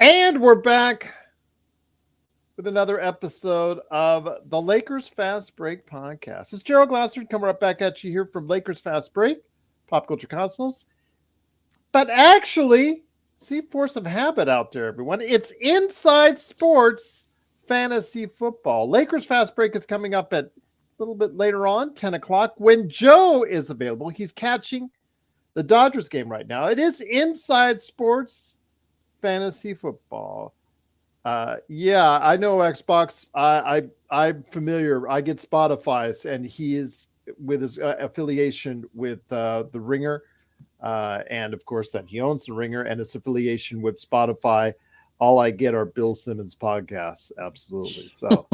And we're back with another episode of the Lakers Fast Break podcast. It's Gerald Glassford coming right back at you here from Lakers Fast Break, Pop Culture Cosmos. But actually, see force of habit out there, everyone. It's Inside Sports Fantasy Football. Lakers Fast Break is coming up at a little bit later on, 10 o'clock, when Joe is available. He's catching the Dodgers game right now. It is Inside Sports Fantasy Football. Yeah, I know Xbox. I'm familiar. I get Spotify's, and he is with his affiliation with the Ringer, and of course that he owns the Ringer and its affiliation with Spotify. All I get are Bill Simmons podcasts. Absolutely. So,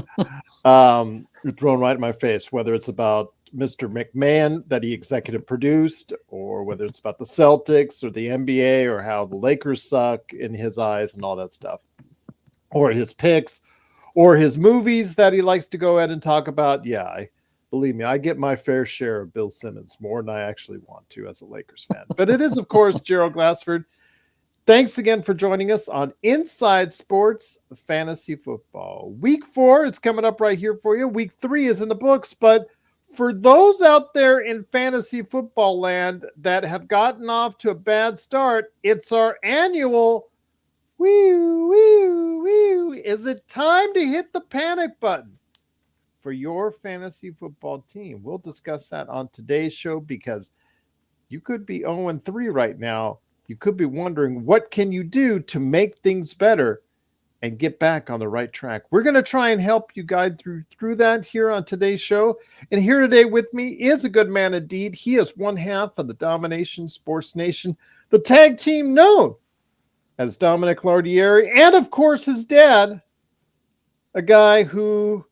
you're thrown right in my face. Whether it's about Mr. McMahon that he executive produced, or whether it's about the Celtics or the NBA or how the Lakers suck in his eyes and all that stuff, or his picks, or his movies that he likes to go ahead and talk about. Yeah, believe me, I get my fair share of Bill Simmons, more than I actually want to as a Lakers fan. But it is, of course, Gerald Glassford. Thanks again for joining us on Inside Sports Fantasy Football. Week 4, it's coming up right here for you. Week 3 is in the books, but for those out there in fantasy football land that have gotten off to a bad start, it's our annual woo, woo, woo. Is it time to hit the panic button for your fantasy football team? We'll discuss that on today's show, because you could be 0-3 right now. You could be wondering, what can you do to make things better and get back on the right track? We're going to try and help you guide through that here on today's show. And here today with me is a good man indeed. He is one half of the Domination Sports Nation, the tag team known as Dominic Lardieri, and of course his dad, a guy who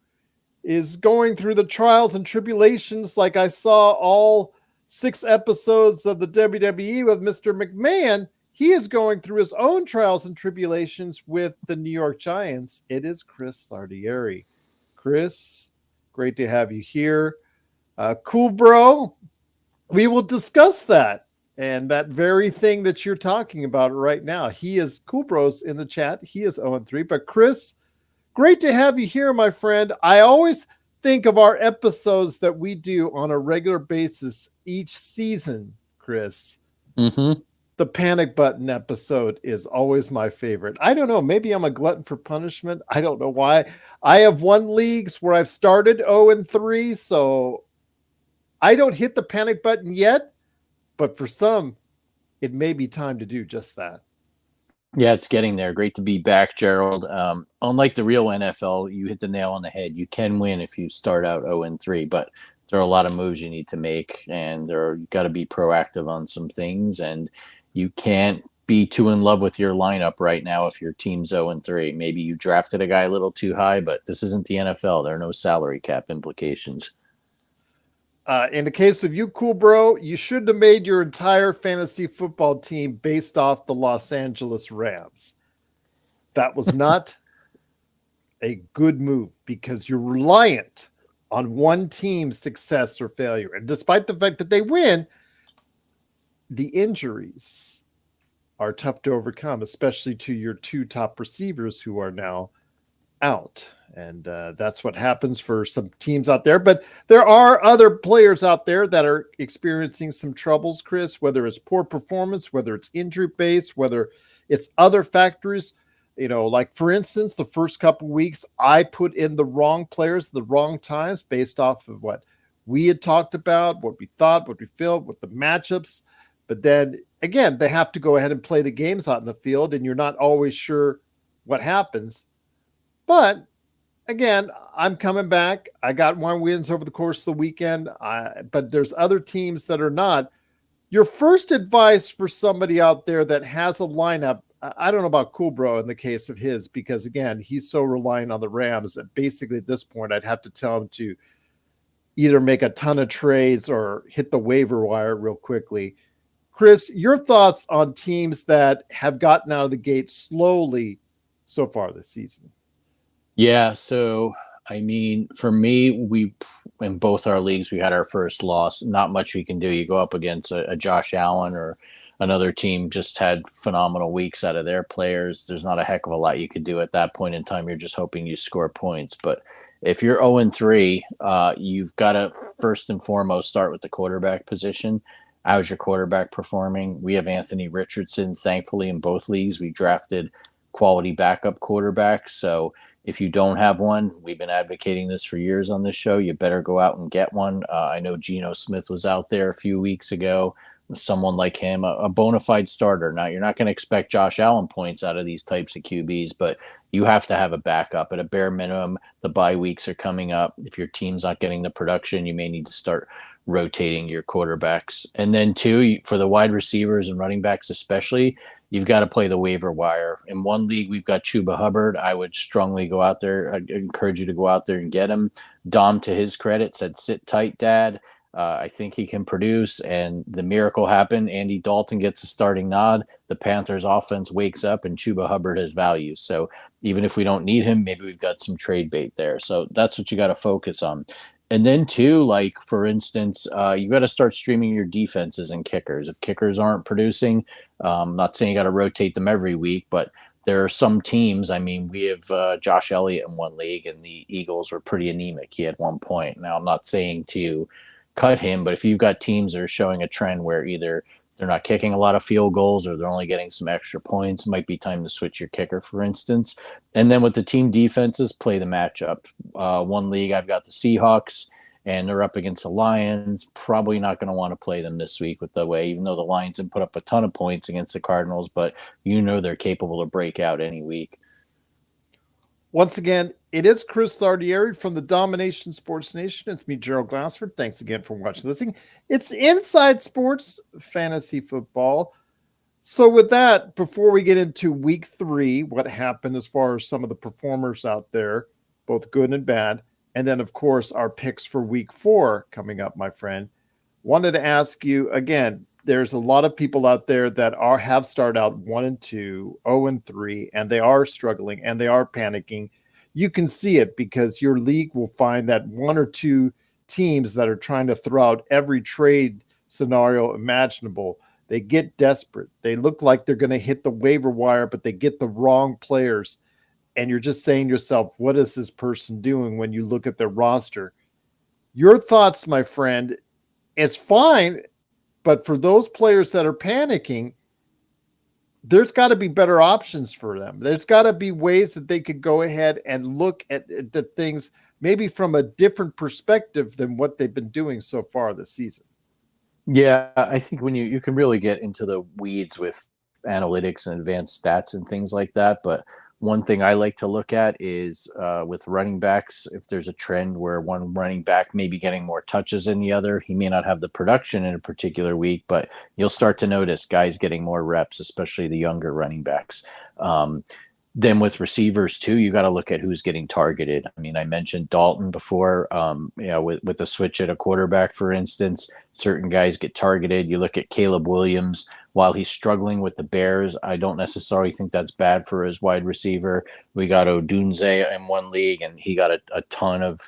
is going through the trials and tribulations like I saw all 6 episodes of the WWE with Mr. McMahon. He is going through his own trials and tribulations with the New York Giants. It is Chris Lardieri. Chris, great to have you here. Cool, bro. We will discuss that and that very thing that you're talking about right now. He is Cool Bros in the chat. He is 0-3. But Chris, great to have you here, my friend. I always think of our episodes that we do on a regular basis each season, Chris. Mm-hmm. The panic button episode is always my favorite. I don't know. Maybe I'm a glutton for punishment. I don't know why. I have won leagues where I've started 0-3, so I don't hit the panic button yet. But for some, it may be time to do just that. Yeah, it's getting there. Great to be back, Gerald. Unlike the real NFL, you hit the nail on the head. You can win if you start out 0-3, but there are a lot of moves you need to make, and you got to be proactive on some things. And you can't be too in love with your lineup right now if your team's 0-3. Maybe you drafted a guy a little too high, but this isn't the NFL. There are no salary cap implications. In the case of you, Cool Bro, you should have made your entire fantasy football team based off the Los Angeles Rams. That was not a good move, because you're reliant on one team's success or failure. And despite the fact that they win, the injuries are tough to overcome, especially to your 2 top receivers who are now out. And that's what happens for some teams out there. But there are other players out there that are experiencing some troubles, Chris, whether it's poor performance, whether it's injury based, whether it's other factors. You know, like for instance, the first couple weeks, I put in the wrong players at the wrong times based off of what we had talked about, what we thought, what we felt, what the matchups. But then again, they have to go ahead and play the games out in the field, and you're not always sure what happens. But again, I'm coming back. I got 1 wins over the course of the weekend, but there's other teams that are not. Your first advice for somebody out there that has a lineup, I don't know about Cool Bro in the case of his, because again, he's so reliant on the Rams that basically at this point, I'd have to tell him to either make a ton of trades or hit the waiver wire real quickly. Chris, your thoughts on teams that have gotten out of the gate slowly so far this season? Yeah, so I mean, for me, we in both our leagues we had our first loss. Not much we can do. You go up against a Josh Allen or another team just had phenomenal weeks out of their players, there's not a heck of a lot you could do at that point in time. You're just hoping you score points. But if you're 0-3, you've got to first and foremost start with the quarterback position. How's your quarterback performing? We have Anthony Richardson, thankfully, in both leagues. We drafted quality backup quarterbacks. So if you don't have one, we've been advocating this for years on this show. You better go out and get one. I know Geno Smith was out there a few weeks ago. Someone like him, a bona fide starter. Now, you're not going to expect Josh Allen points out of these types of QBs, but you have to have a backup. At a bare minimum, the bye weeks are coming up. If your team's not getting the production, you may need to start rotating your quarterbacks. And then, two, for the wide receivers and running backs especially, you've got to play the waiver wire. In one league, we've got Chuba Hubbard. I would strongly go out there. I'd encourage you to go out there and get him. Dom, to his credit, said, sit tight, Dad. I think he can produce, and the miracle happened. Andy Dalton gets a starting nod. The Panthers offense wakes up, and Chuba Hubbard has value. So even if we don't need him, maybe we've got some trade bait there. So that's what you got to focus on. And then, too, like, for instance, you got to start streaming your defenses and kickers. If kickers aren't producing, not saying you got to rotate them every week, but there are some teams. I mean, we have Josh Elliott in one league, and the Eagles were pretty anemic. He had 1 point. Now, I'm not saying to cut him, but if you've got teams that are showing a trend where either they're not kicking a lot of field goals or they're only getting some extra points, it might be time to switch your kicker, for instance. And then with the team defenses, play the matchup. One league, I've got the Seahawks, and they're up against the Lions. Probably not going to want to play them this week with the way, even though the Lions have put up a ton of points against the Cardinals, but they're capable to break out any week. Once again, it is Chris Sardieri from the Domination Sports Nation. It's me, Gerald Glassford. Thanks again for watching, listening. It's Inside Sports Fantasy Football. So with that, before we get into week 3, what happened as far as some of the performers out there, both good and bad, and then, of course, our picks for week 4 coming up, my friend, wanted to ask you, again, there's a lot of people out there that have started out 1-2, 0-3, and they are struggling and they are panicking. You can see it because your league will find that 1 or 2 teams that are trying to throw out every trade scenario imaginable. They get desperate. They look like they're going to hit the waiver wire, but they get the wrong players. And you're just saying to yourself, what is this person doing when you look at their roster? Your thoughts, my friend, it's fine. But for those players that are panicking, there's got to be better options for them. There's got to be ways that they could go ahead and look at the things maybe from a different perspective than what they've been doing so far this season. Yeah, I think when you can really get into the weeds with analytics and advanced stats and things like that. But one thing I like to look at is with running backs, if there's a trend where one running back may be getting more touches than the other, he may not have the production in a particular week, but you'll start to notice guys getting more reps, especially the younger running backs. Then with receivers too, you got to look at who's getting targeted. I mean, I mentioned Dalton before. With the switch at a quarterback, for instance, certain guys get targeted. You look at Caleb Williams. While he's struggling with the Bears, I don't necessarily think that's bad for his wide receiver. We got Odunze in one league, and he got a ton of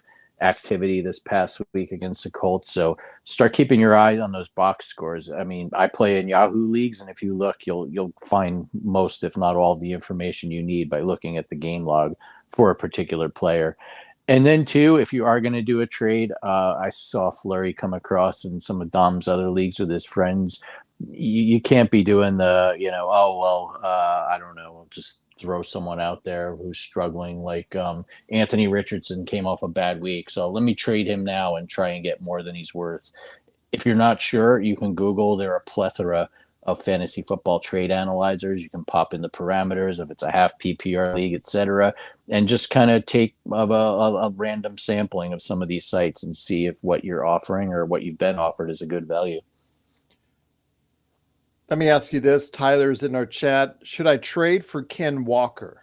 activity this past week against the Colts. So start keeping your eye on those box scores. I mean, I play in Yahoo leagues, and if you look, you'll find most, if not all, of the information you need by looking at the game log for a particular player. And then, too, if you are going to do a trade, I saw Fleury come across in some of Dom's other leagues with his friends. You can't be doing the, I don't know, I'll just throw someone out there who's struggling. Like Anthony Richardson came off a bad week, so let me trade him now and try and get more than he's worth. If you're not sure, you can Google. There are a plethora of fantasy football trade analyzers. You can pop in the parameters if it's a half PPR league, etc., and just kind of take a random sampling of some of these sites and see if what you're offering or what you've been offered is a good value. Let me ask you this. Tyler's in our chat. Should I trade for Ken Walker?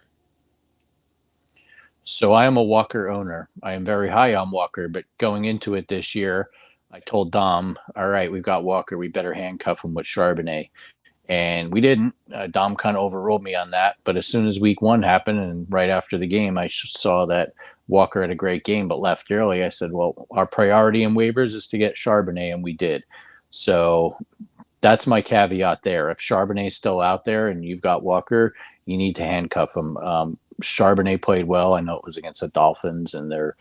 So I am a Walker owner. I am very high on Walker, but going into it this year, I told Dom, all right, we've got Walker. We better handcuff him with Charbonnet. And we didn't. Dom kind of overruled me on that. But as soon as week 1 happened and right after the game, I saw that Walker had a great game but left early. I said, well, our priority in waivers is to get Charbonnet, and we did. So that's my caveat there. If Charbonnet's still out there and you've got Walker, you need to handcuff him. Charbonnet played well. I know it was against the Dolphins and they're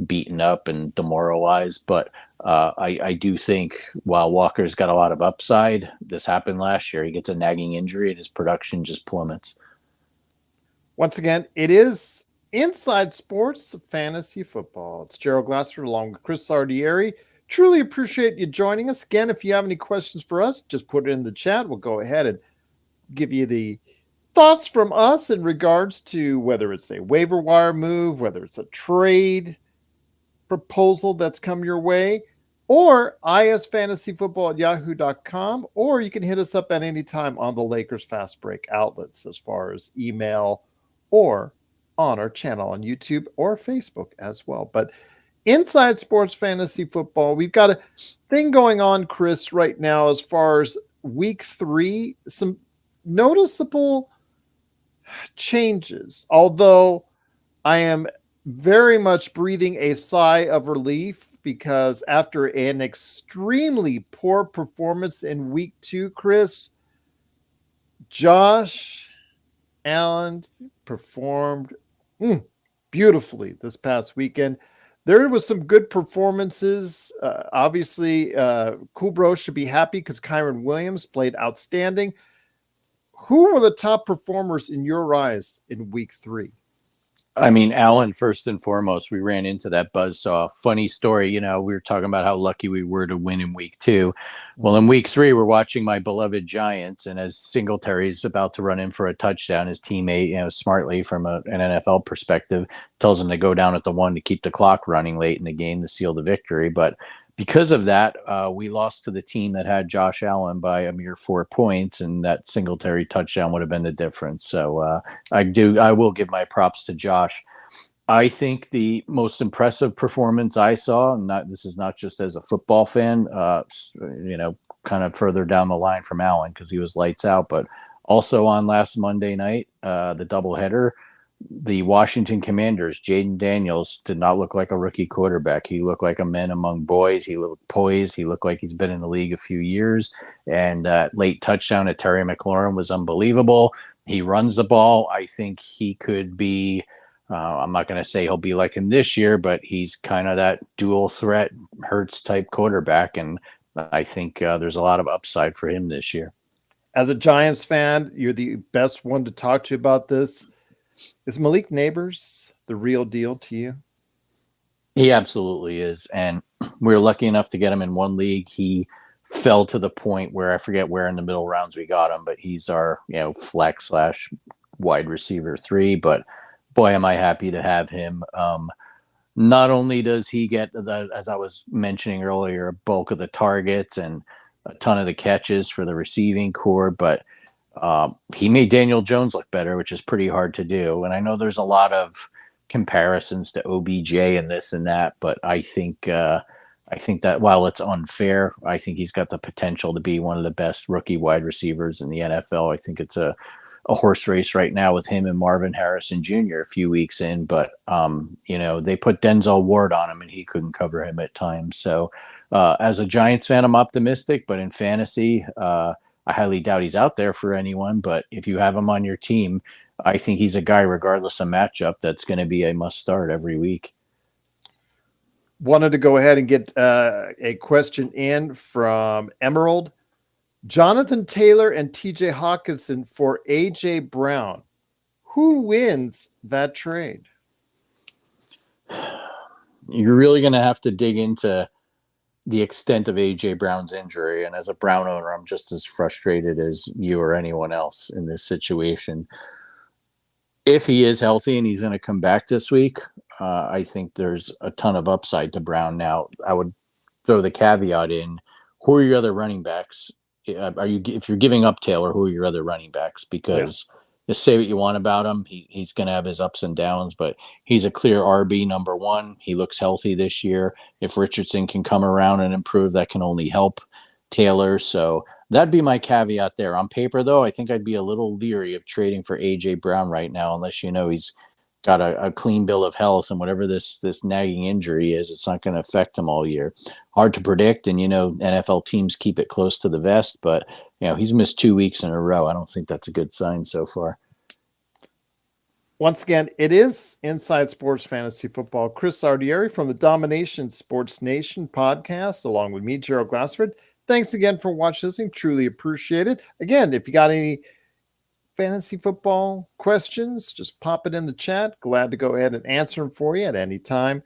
beaten up and demoralized, but I do think while Walker's got a lot of upside, this happened last year. He gets a nagging injury and his production just plummets. Once again, it is Inside Sports Fantasy Football. It's Gerald Glasser along with Chris Sardieri. Truly appreciate you joining us. Again, if you have any questions for us, just put it in the chat. We'll go ahead and give you the thoughts from us in regards to whether it's a waiver wire move, whether it's a trade proposal that's come your way, or isfantasyfootball@yahoo.com, or you can hit us up at any time on the Lakers Fast Break outlets as far as email or on our channel on YouTube or Facebook as well. But Inside Sports Fantasy Football, we've got a thing going on, Chris, right now as far as week 3, some noticeable changes, although I am very much breathing a sigh of relief because after an extremely poor performance in week 2, Chris, Josh Allen performed beautifully this past weekend. There was some good performances. Obviously, Kubro should be happy because Kyron Williams played outstanding. Who were the top performers in your eyes in week 3? I mean, Allen, first and foremost, we ran into that buzzsaw. Funny story, we were talking about how lucky we were to win in week 2. Well, in week 3, we're watching my beloved Giants, and as Singletary's about to run in for a touchdown, his teammate, smartly from an NFL perspective, tells him to go down at the 1 to keep the clock running late in the game to seal the victory. But because of that, we lost to the team that had Josh Allen by a mere 4 points, and that Singletary touchdown would have been the difference. So I will give my props to Josh. I think the most impressive performance I saw, this is not just as a football fan, kind of further down the line from Allen because he was lights out, but also on last Monday night, the doubleheader, the Washington Commanders, Jaden Daniels did not look like a rookie quarterback. He looked like a man among boys. He looked poised. He looked like he's been in the league a few years. And late touchdown at Terry McLaurin was unbelievable. He runs the ball. I think he could be, I'm not going to say he'll be like him this year, but he's kind of that dual threat Hurts type quarterback. And I think there's a lot of upside for him this year. As a Giants fan, you're the best one to talk to about this. Is Malik Neighbors the real deal to you? He absolutely is. And we were lucky enough to get him in one league. He fell to the point where I forget where in the middle rounds we got him, but he's our, flex / wide receiver 3. But boy, am I happy to have him. Not only does he get, as I was mentioning earlier, a bulk of the targets and a ton of the catches for the receiving core, but he made Daniel Jones look better, which is pretty hard to do. And I know there's a lot of comparisons to OBJ and this and that, but I think that while it's unfair, I think he's got the potential to be one of the best rookie wide receivers in the NFL. I think it's a horse race right now with him and Marvin Harrison Jr. a few weeks in, but they put Denzel Ward on him and he couldn't cover him at times. So as a Giants fan, I'm optimistic, but in fantasy, I highly doubt he's out there for anyone, but if you have him on your team, I think he's a guy, regardless of matchup, that's going to be a must start every week. Wanted to go ahead and get a question in from Emerald. Jonathan Taylor and TJ Hawkinson for AJ Brown. Who wins that trade? You're really going to have to dig into the extent of AJ Brown's injury. And as a Brown owner, I'm just as frustrated as you or anyone else in this situation. If he is healthy and he's going to come back this week, I think there's a ton of upside to Brown. Now, I would throw the caveat in, who are your other running backs? If you're giving up Taylor, who are your other running backs? Because just say what you want about him, he's going to have his ups and downs, but he's a clear RB number 1. He looks healthy this year. If Richardson can come around and improve, that can only help Taylor. So that'd be my caveat there. On paper, though, I think I'd be a little leery of trading for AJ Brown right now, unless he's got a clean bill of health, and whatever this nagging injury is, it's not going to affect him all year. Hard to predict, and NFL teams keep it close to the vest, but he's missed 2 weeks in a row. I don't think that's a good sign so far. Once again, it is Inside Sports Fantasy Football. Chris Ardieri from the Domination Sports Nation podcast, along with me, Gerald Glassford. Thanks again for watching, listening. Truly appreciate it. Again, if you got any fantasy football questions, just pop it in the chat. Glad to go ahead and answer them for you at any time.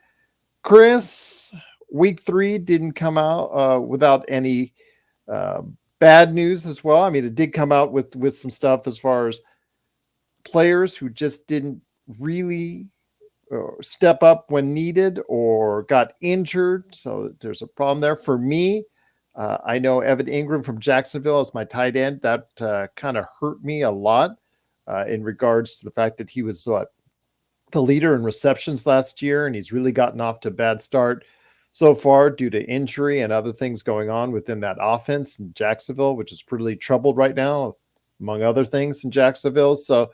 Chris, week 3 didn't come out without any bad news as well. I mean, it did come out with some stuff as far as players who just didn't really step up when needed or got injured. So there's a problem there. For me, I know Evan Ingram from Jacksonville is my tight end. That kind of hurt me a lot in regards to the fact that he was the leader in receptions last year, and he's really gotten off to a bad start so far due to injury and other things going on within that offense in Jacksonville, which is pretty troubled right now, among other things in Jacksonville. So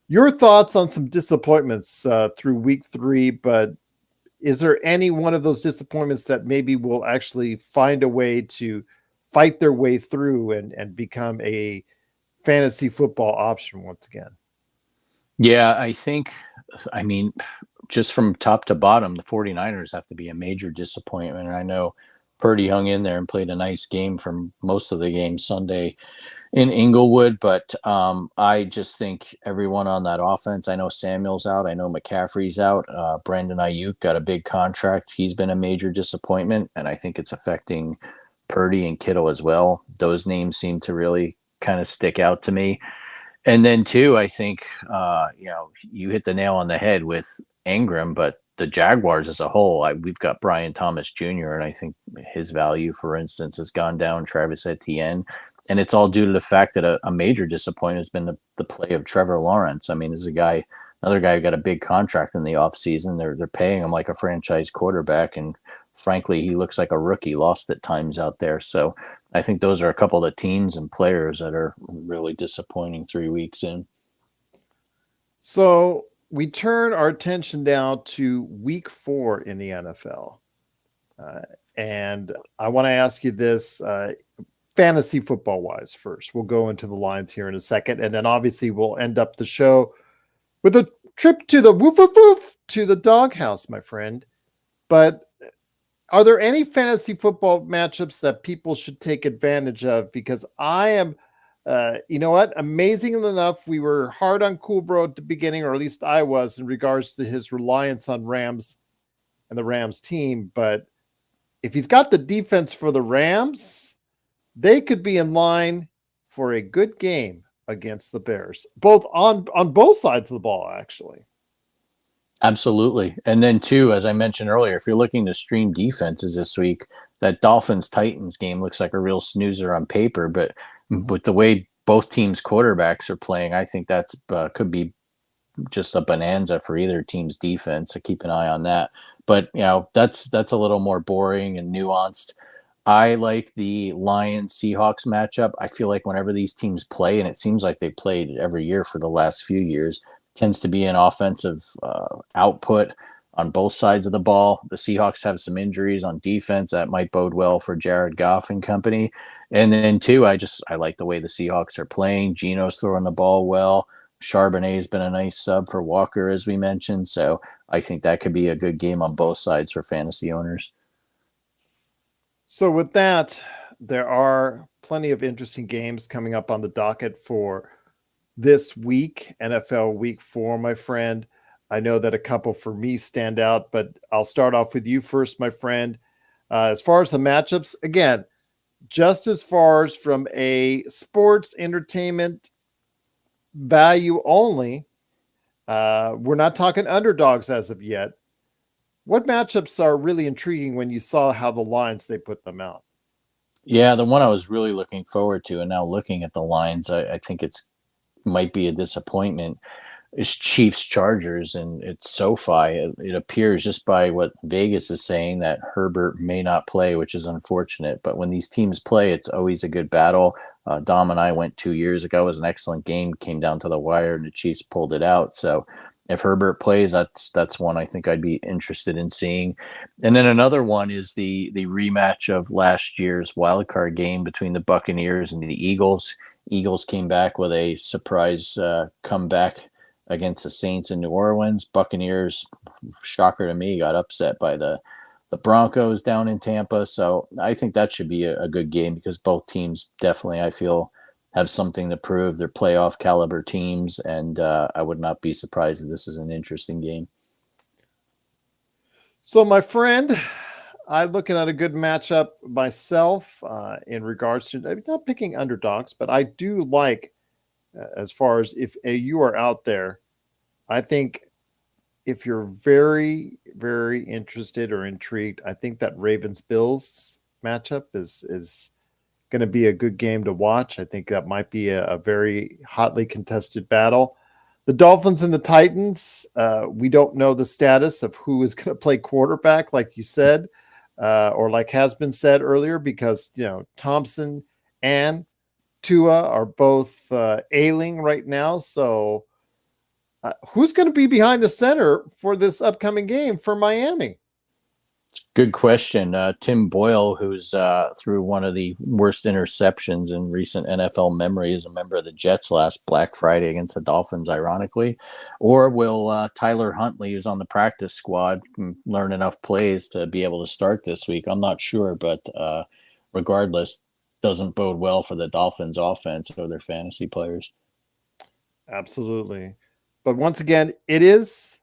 your thoughts on some disappointments through week 3, but is there any one of those disappointments that maybe will actually find a way to fight their way through and become a fantasy football option once again? Yeah, I mean, just from top to bottom, the 49ers have to be a major disappointment. And I know Purdy hung in there and played a nice game for most of the game Sunday in Inglewood, but I just think everyone on that offense, I know Samuel's out, I know McCaffrey's out, Brandon Ayuk got a big contract. He's been a major disappointment, and I think it's affecting Purdy and Kittle as well. Those names seem to really kind of stick out to me. And then too, I think you hit the nail on the head with Ingram, but the Jaguars as a whole, we've got Brian Thomas Jr., and I think his value, for instance, has gone down. Travis Etienne, and it's all due to the fact that a major disappointment has been the play of Trevor Lawrence. I mean, there's another guy who got a big contract in the offseason. They're paying him like a franchise quarterback, and frankly, he looks like a rookie, lost at times out there. So I think those are a couple of the teams and players that are really disappointing 3 weeks in. So we turn our attention now to week 4 in the NFL. And I want to ask you this fantasy football wise first. We'll go into the lines here in a second. And then obviously we'll end up the show with a trip to the woof, woof, woof, to the doghouse, my friend. But are there any fantasy football matchups that people should take advantage of? Because I am, you know what? Amazingly enough, we were hard on Coolbro at the beginning, or at least I was, in regards to his reliance on Rams and the Rams team. But if he's got the defense for the Rams, they could be in line for a good game against the Bears, both on both sides of the ball, actually. Absolutely. And then too, as I mentioned earlier, if you're looking to stream defenses this week, that Dolphins-Titans game looks like a real snoozer on paper, but with the way both teams' quarterbacks are playing, I think that's could be just a bonanza for either team's defense. So keep an eye on that. But that's a little more boring and nuanced. I like the Lions-Seahawks matchup. I feel like whenever these teams play, and it seems like they played every year for the last few years, tends to be an offensive output on both sides of the ball. The Seahawks have some injuries on defense that might bode well for Jared Goff and company. And then too, I like the way the Seahawks are playing. Geno's throwing the ball well. Charbonnet has been a nice sub for Walker, as we mentioned. So I think that could be a good game on both sides for fantasy owners. So with that, there are plenty of interesting games coming up on the docket for this week, NFL week 4, my friend. I know that a couple for me stand out, but I'll start off with you first, my friend. As far as the matchups, again, just as far as from a sports entertainment value only, we're not talking underdogs as of yet. What matchups are really intriguing when you saw how the lines they put them out? Yeah, the one I was really looking forward to, and now looking at the lines, I think it's might be a disappointment, is Chiefs Chargers, and it's SoFi. It appears just by what Vegas is saying that Herbert may not play, which is unfortunate. But when these teams play, it's always a good battle. Dom and I went 2 years ago. It was an excellent game, came down to the wire, and the Chiefs pulled it out. So if Herbert plays, that's one I think I'd be interested in seeing. And then another one is the rematch of last year's wild card game between the Buccaneers and the Eagles. Eagles came back with a surprise comeback against the Saints in New Orleans. Buccaneers, shocker to me, got upset by the Broncos down in Tampa. So I think that should be a good game because both teams definitely, I feel, have something to prove. They're playoff caliber teams, and I would not be surprised if this is an interesting game. So, my friend, I'm looking at a good matchup myself in regards to not picking underdogs, but I do like, as far as if you are out there, I think if you're very, very interested or intrigued, I think that Ravens Bills matchup is going to be a good game to watch. I think that might be a very hotly contested battle. The Dolphins and the Titans, we don't know the status of who is going to play quarterback, like you said, or like has been said earlier, because, Thompson and Tua are both ailing right now. So who's going to be behind the center for this upcoming game for Miami? Good question. Tim Boyle, who's threw one of the worst interceptions in recent NFL memory, is a member of the Jets last Black Friday against the Dolphins, ironically. Or will Tyler Huntley, who's on the practice squad, learn enough plays to be able to start this week? I'm not sure, but regardless, doesn't bode well for the Dolphins offense or their fantasy players. Absolutely. But once again, it is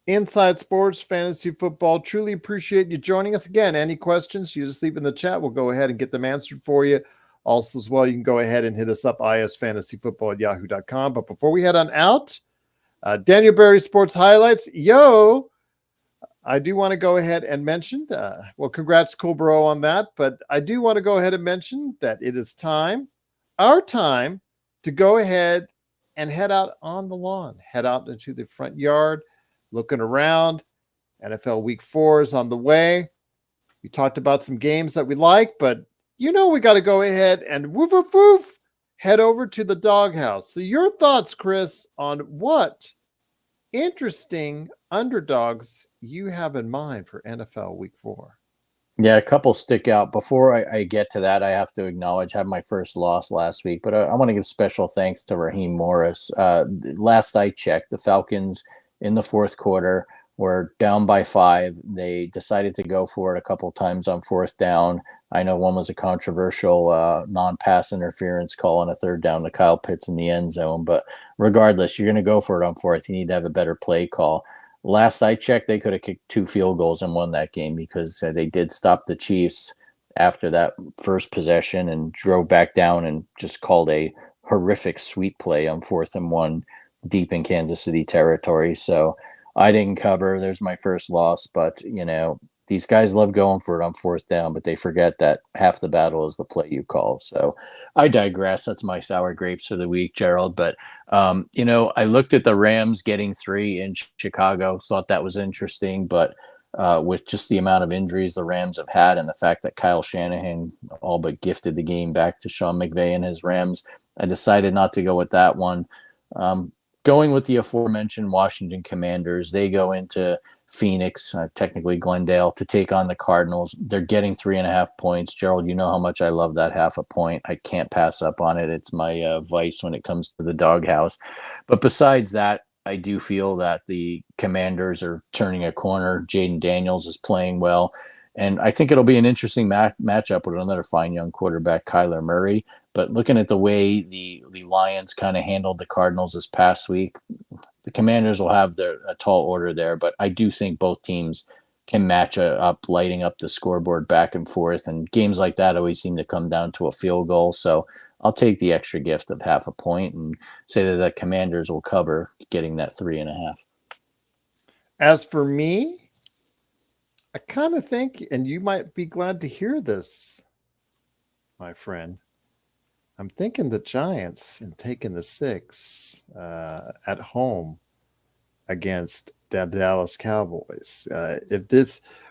Inside Sports Fantasy Football. Truly appreciate you joining us. Again, any questions, you just leave in the chat. We'll go ahead and get them answered for you. Also, as well, you can go ahead and hit us up, isfantasyfootball@yahoo.com. But before we head on out, Daniel Berry Sports Highlights. I do want to go ahead and mention, congrats, Cool Bro, on that. But I do want to go ahead and mention that it is our time, to go ahead and head out on the lawn, head out into the front yard, looking around. NFL Week 4 is on the way. We talked about some games that we like, but we got to go ahead and woof, woof, woof, head over to the doghouse. So your thoughts, Chris, on what interesting underdogs you have in mind for NFL Week 4? Yeah, a couple stick out. Before I get to that, I have to acknowledge I had my first loss last week, but I want to give special thanks to Raheem Morris. Last I checked, the Falcons in the fourth quarter were down by 5. They decided to go for it a couple times on fourth down. I know one was a controversial non-pass interference call on a third down to Kyle Pitts in the end zone, but regardless, you're going to go for it on fourth. You need to have a better play call. Last I checked, they could have kicked 2 field goals and won that game because they did stop the Chiefs after that first possession and drove back down and just called a horrific sweep play on 4th and 1 deep in Kansas City territory. So I didn't cover. There's my first loss, but these guys love going for it on fourth down, but they forget that half the battle is the play you call. So I digress. That's my sour grapes for the week, Gerald. But I looked at the Rams getting 3 in Chicago, thought that was interesting, but with just the amount of injuries the Rams have had and the fact that Kyle Shanahan all but gifted the game back to Sean McVay and his Rams, I decided not to go with that one. Going with the aforementioned Washington Commanders, they go into Phoenix, technically Glendale, to take on the Cardinals. They're getting 3.5 points. Gerald, you know how much I love that half a point. I can't pass up on it. It's my vice when it comes to the doghouse. But besides that, I do feel that the Commanders are turning a corner. Jaden Daniels is playing well. And I think it'll be an interesting matchup with another fine young quarterback, Kyler Murray. But looking at the way the Lions kind of handled the Cardinals this past week, the Commanders will have a tall order there. But I do think both teams can match up, lighting up the scoreboard back and forth. And games like that always seem to come down to a field goal. So I'll take the extra gift of half a point and say that the Commanders will cover, getting that 3.5. As for me, I kind of think, and you might be glad to hear this, my friend, I'm thinking the Giants and taking the 6 at home against the Dallas Cowboys.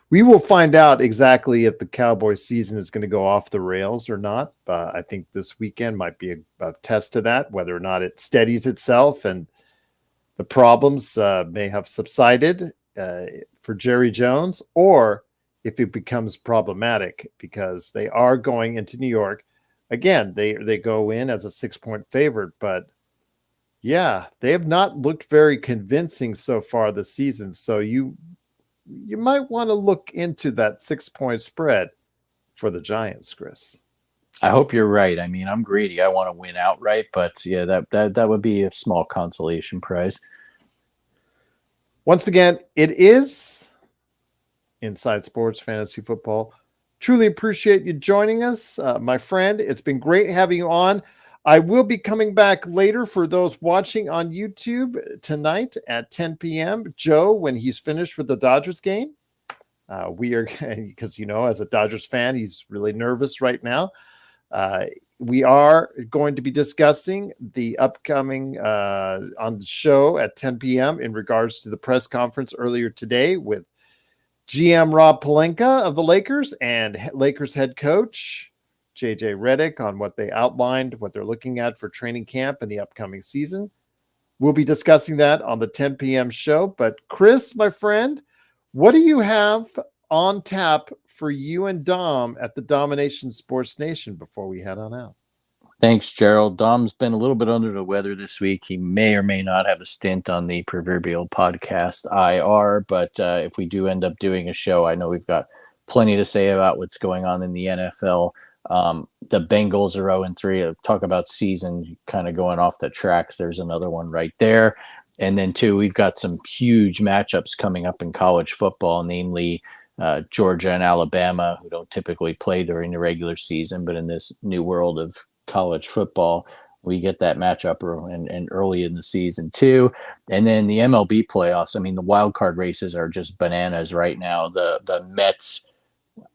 We will find out exactly if the Cowboys season is going to go off the rails or not. I think this weekend might be a test to that, whether or not it steadies itself and the problems may have subsided for Jerry Jones, or if it becomes problematic because they are going into New York. Again, they go in as a 6-point favorite, but yeah, they have not looked very convincing so far this season. So you might want to look into that 6-point spread for the Giants, Chris. I hope you're right. I mean, I'm greedy. I want to win outright, but yeah, that would be a small consolation prize. Once again, it is Inside Sports Fantasy Football. Truly appreciate you joining us, my friend. It's been great having you on. I will be coming back later for those watching on YouTube tonight at 10 p.m. Joe, when he's finished with the Dodgers game. We are, because, as a Dodgers fan, he's really nervous right now. We are going to be discussing the upcoming on the show at 10 p.m. in regards to the press conference earlier today with GM Rob Pelinka of the Lakers and Lakers head coach JJ Redick on what they outlined, what they're looking at for training camp in the upcoming season. We'll be discussing that on the 10 p.m. show. But Chris, my friend, what do you have on tap for you and Dom at the Domination Sports Nation before we head on out? Thanks, Gerald. Dom's been a little bit under the weather this week. He may or may not have a stint on the proverbial podcast IR, but if we do end up doing a show, I know we've got plenty to say about what's going on in the NFL. The Bengals are 0-3. Talk about season kind of going off the tracks. There's another one right there. And then, too, we've got some huge matchups coming up in college football, namely Georgia and Alabama, who don't typically play during the regular season, but in this new world of college football, we get that matchup and early in the season too. And then the MLB playoffs, I mean, the wild card races are just bananas right now. The Mets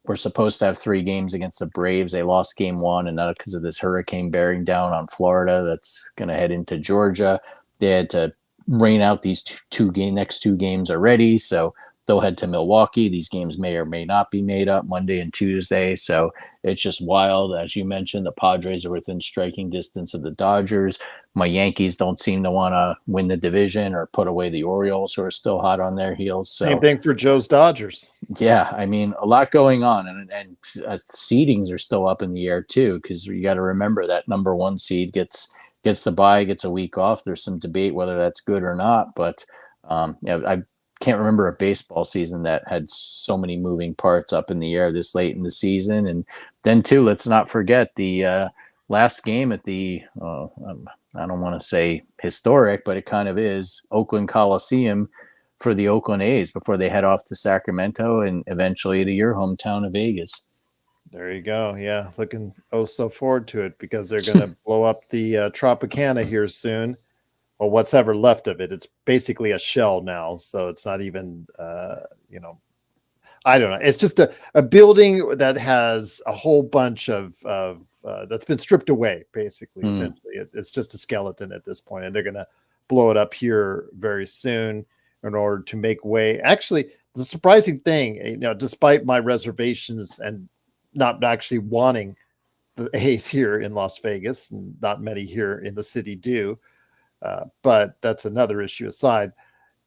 were supposed to have 3 games against the Braves. They lost game 1, and not because of this hurricane bearing down on Florida that's going to head into Georgia. They had to rain out these next 2 games already, so they'll head to Milwaukee. These games may or may not be made up Monday and Tuesday. So it's just wild. As you mentioned, the Padres are within striking distance of the Dodgers. My Yankees don't seem to want to win the division or put away the Orioles, who are still hot on their heels. So, same thing for Joe's Dodgers. Yeah, I mean, a lot going on. And seedings are still up in the air, too, because you got to remember that number 1 seed gets the bye, gets a week off. There's some debate whether that's good or not. But I can't remember a baseball season that had so many moving parts up in the air this late in the season. And then, too, let's not forget the last game at the I don't want to say historic, but it kind of is, Oakland Coliseum for the Oakland A's before they head off to Sacramento and eventually to your hometown of Vegas. There you go. Yeah, looking so forward to it because they're going to blow up the Tropicana here soon. Well, what's ever left of it. It's basically a shell now, so it's not even, I don't know. It's just a building that has a whole bunch of that's been stripped away, basically. Essentially, it's just a skeleton at this point, and they're going to blow it up here very soon in order to make way. Actually, the surprising thing, despite my reservations and not actually wanting the A's here in Las Vegas, and not many here in the city do. But that's another issue aside.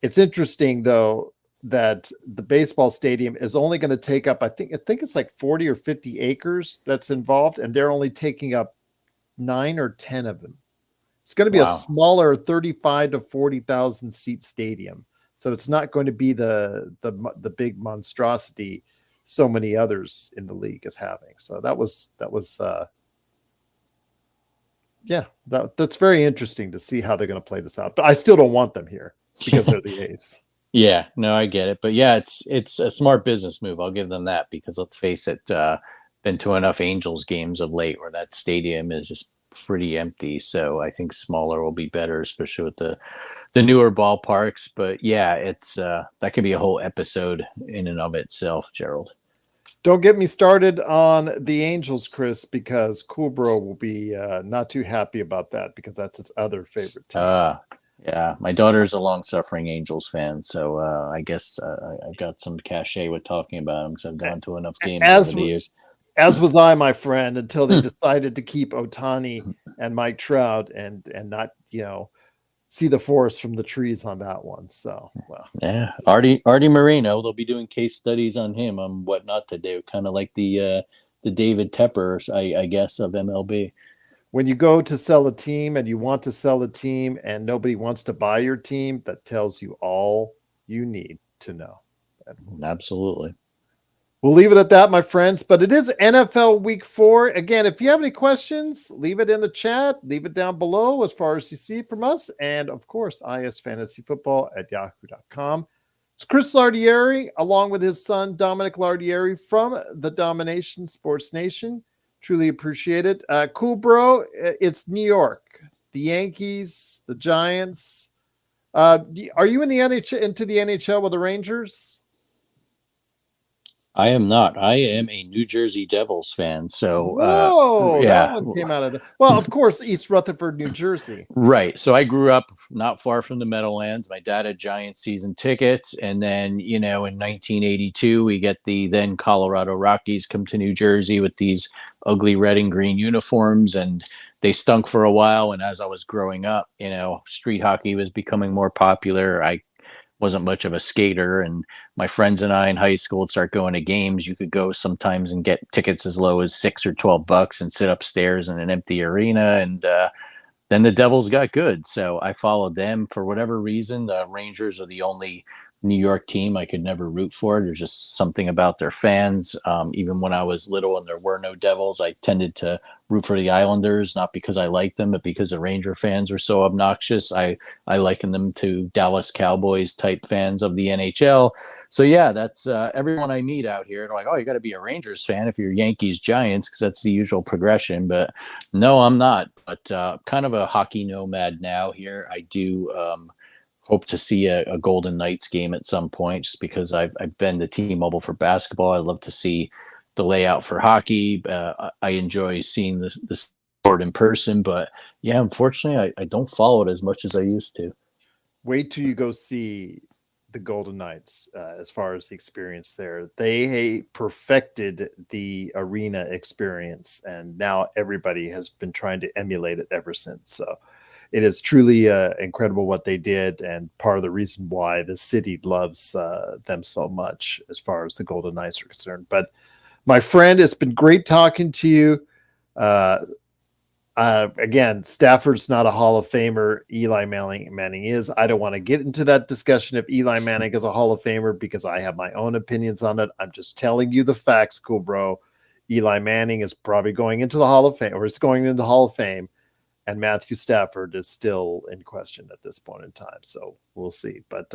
It's interesting, though, that the baseball stadium is only going to take up, I think it's like 40 or 50 acres that's involved, and they're only taking up 9 or 10 of them. It's going to be a smaller 35 to 40,000 seat stadium. So it's not going to be the big monstrosity so many others in the league is having. So that's very interesting to see how they're going to play this out. But I still don't want them here because they're the A's. Yeah, no, I get it. But yeah, it's a smart business move. I'll give them that because let's face it, been to enough Angels games of late where that stadium is just pretty empty. So I think smaller will be better, especially with the newer ballparks. But yeah, it's that could be a whole episode in and of itself, Gerald. Don't get me started on the Angels, Chris, because Cool Bro will be not too happy about that because that's his other favorite team. Yeah, my daughter's a long-suffering Angels fan, so I guess I've got some cachet with talking about them because I've gone to enough games over the years. As was I, my friend, until they decided to keep Ohtani and Mike Trout and not, see the forest from the trees on that one. So, well, Yeah, Artie Moreno. They'll be doing case studies on him on what not to do, kind of like the David Tepper, I guess, of MLB. when you go to sell a team and you want to sell a team and nobody wants to buy your team, that tells you all you need to know. Absolutely. We'll leave it at that, my friends. But it is NFL Week 4. Again, if you have any questions, leave it in the chat. Leave it down below as far as you see from us. And, of course, isfantasyfootball@yahoo.com. It's Chris Lardieri, along with his son, Dominic Lardieri, from the Domination Sports Nation. Truly appreciate it. Cool, bro. It's New York. The Yankees, the Giants. Are you in the NHL, into the NHL with the Rangers? I am not. I am a New Jersey Devils fan. So, Whoa, that yeah. one came out of well, of course, East Rutherford, New Jersey. Right. So I grew up not far from the Meadowlands. My dad had Giant season tickets. And then, in 1982, we get the then Colorado Rockies come to New Jersey with these ugly red and green uniforms. And they stunk for a while. And as I was growing up, street hockey was becoming more popular. I wasn't much of a skater, and my friends and I in high school would start going to games. You could go sometimes and get tickets as low as $6 or $12 and sit upstairs in an empty arena. And then the Devils got good, so I followed them. For whatever reason, the Rangers are the only New York team I could never root for. There's just something about their fans. Even when I was little and there were no Devils, I tended to root for the Islanders, not because I liked them, but because the Ranger fans were so obnoxious. I liken them to Dallas Cowboys type fans of the NHL. So yeah, that's everyone I meet out here. They're like, oh, you got to be a Rangers fan if you're Yankees Giants, because that's the usual progression. But no, I'm not. But kind of a hockey nomad now here. I do hope to see a Golden Knights game at some point, just because I've been to T-Mobile for basketball. I love to see the layout for hockey. I enjoy seeing the sport in person, but yeah, unfortunately, I don't follow it as much as I used to. Wait till you go see the Golden Knights as far as the experience there. They perfected the arena experience, and now everybody has been trying to emulate it ever since. So it is truly incredible what they did, and part of the reason why the city loves them so much as far as the Golden Knights are concerned. But my friend, it's been great talking to you. Again, Stafford's not a Hall of Famer. Eli Manning is. I don't want to get into that discussion if Eli Manning is a Hall of Famer, because I have my own opinions on it. I'm just telling you the facts, cool bro. Eli Manning is probably going into the Hall of Fame, or is going into the Hall of Fame, and Matthew Stafford is still in question at this point in time. So we'll see. But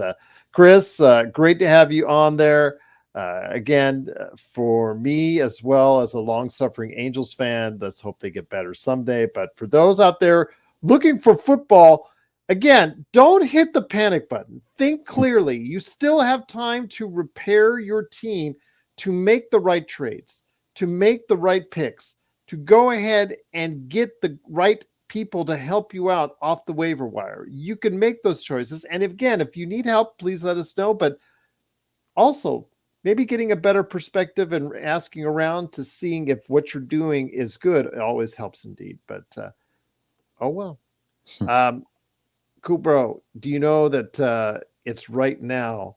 Chris, great to have you on there. Again, for me, as well as a long-suffering Angels fan, let's hope they get better someday. But for those out there looking for football, again, don't hit the panic button. Think clearly. You still have time to repair your team, to make the right trades, to make the right picks, to go ahead and get the right people to help you out off the waiver wire. You can make those choices. And again, if you need help, please let us know. But also, maybe getting a better perspective and asking around to seeing if what you're doing is good, it always helps indeed. But oh well. Cool, bro. Do you know that it's right now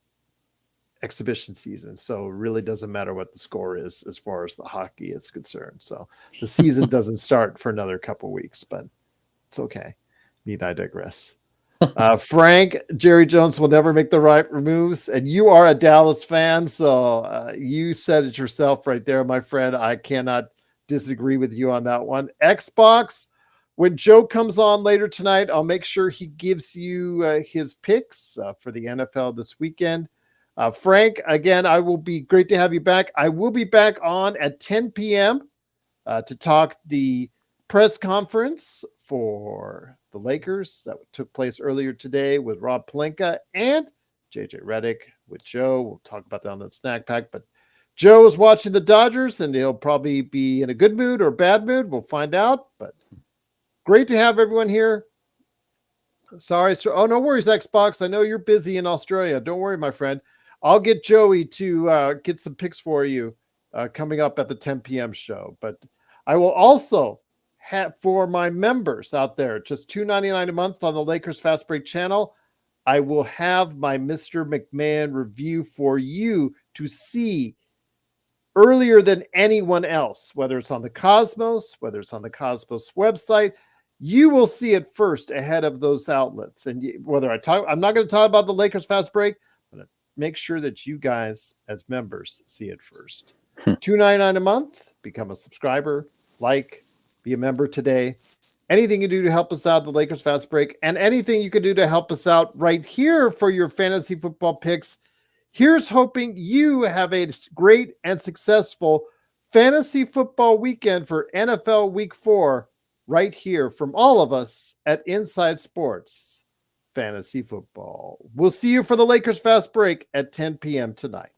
exhibition season? So it really doesn't matter what the score is as far as the hockey is concerned. So the season doesn't start for another couple weeks, but it's okay. Need I digress? Frank, Jerry Jones will never make the right moves, and you are a Dallas fan, so you said it yourself right there, my friend. I cannot disagree with you on that one. Xbox, when Joe comes on later tonight, I'll make sure he gives you his picks for the NFL this weekend. Frank, again, I will be great to have you back. I will be back on at 10 p.m. To talk the press conference for the Lakers that took place earlier today with Rob Pelinka and JJ Redick with Joe. We'll talk about that on the snack pack. But Joe is watching the Dodgers, and he'll probably be in a good mood or bad mood. We'll find out. But great to have everyone here. Sorry, sir. Oh, no worries, Xbox. I know you're busy in Australia. Don't worry, my friend. I'll get Joey to get some picks for you coming up at the 10 p.m. show. But I will also for my members out there, just $2.99 a month on the Lakers Fast Break channel, I will have my Mr. McMahon review for you to see earlier than anyone else, whether it's on the Cosmos, whether it's on the Cosmos website. You will see it first ahead of those outlets. And whether I'm not going to talk about the Lakers Fast Break, I'm going to make sure that you guys as members see it first. $2.99 a month, become a subscriber, be a member today. Anything you do to help us out, the Lakers Fast Break, and anything you can do to help us out right here for your fantasy football picks. Here's hoping you have a great and successful fantasy football weekend for NFL Week 4 right here from all of us at Inside Sports Fantasy Football. We'll see you for the Lakers Fast Break at 10 p.m. tonight.